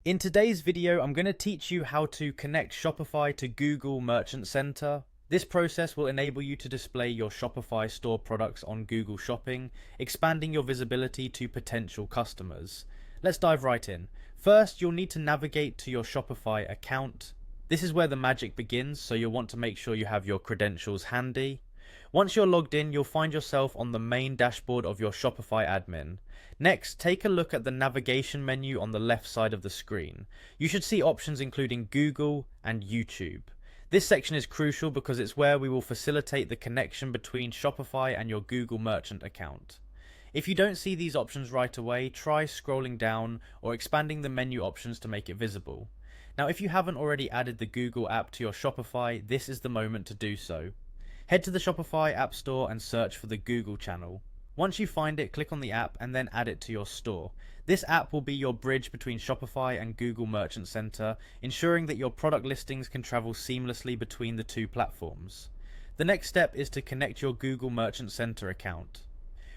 In today's video, I'm going to teach you how to connect Shopify to Google Merchant Center. This process will enable you to display your Shopify store products on Google Shopping, expanding your visibility to potential customers. Let's dive right in. First, you'll need to navigate to your Shopify account. This is where the magic begins, so you'll want to make sure you have your credentials handy. Once you're logged in, you'll find yourself on the main dashboard of your Shopify admin. Next, take a look at the navigation menu on the left side of the screen. You should see options including Google and YouTube. This section is crucial because it's where we will facilitate the connection between Shopify and your Google Merchant account. If you don't see these options right away, try scrolling down or expanding the menu options to make it visible. Now, if you haven't already added the Google app to your Shopify, this is the moment to do so. Head to the Shopify App Store and search for the Google channel. Once you find it, click on the app and then add it to your store. This app will be your bridge between Shopify and Google Merchant Center, ensuring that your product listings can travel seamlessly between the two platforms. The next step is to connect your Google Merchant Center account.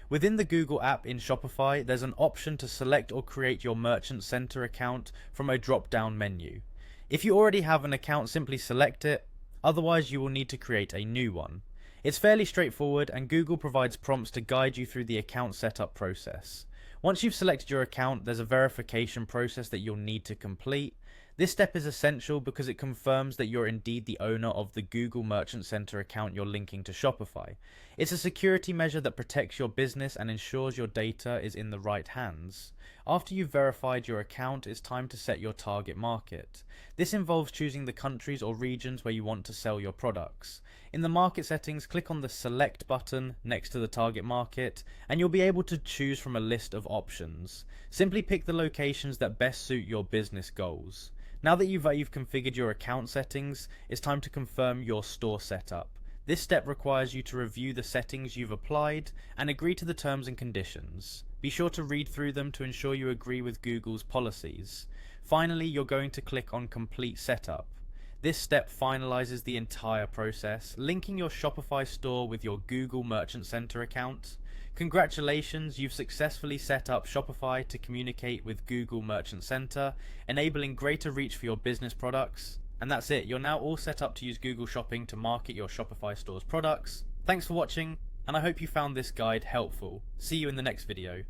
Within the Google app in Shopify, there's an option to select or create your Merchant Center account from a drop-down menu. If you already have an account, simply select it. Otherwise, you will need to create a new one. It's fairly straightforward, and Google provides prompts to guide you through the account setup process. Once you've selected your account, there's a verification process that you'll need to complete. This step is essential because it confirms that you're indeed the owner of the Google Merchant Center account you're linking to Shopify. It's a security measure that protects your business and ensures your data is in the right hands. After you've verified your account, it's time to set your target market. This involves choosing the countries or regions where you want to sell your products. In the market settings, click on the Select button next to the target market, and you'll be able to choose from a list of options. Simply pick the locations that best suit your business goals. Now that you've configured your account settings, it's time to confirm your store setup. This step requires you to review the settings you've applied and agree to the terms and conditions. Be sure to read through them to ensure you agree with Google's policies. Finally, you're going to click on Complete Setup. This step finalizes the entire process, linking your Shopify store with your Google Merchant Center account. Congratulations, you've successfully set up Shopify to communicate with Google Merchant Center, enabling greater reach for your business products. And that's it, you're now all set up to use Google Shopping to market your Shopify store's products. Thanks for watching, and I hope you found this guide helpful. See you in the next video.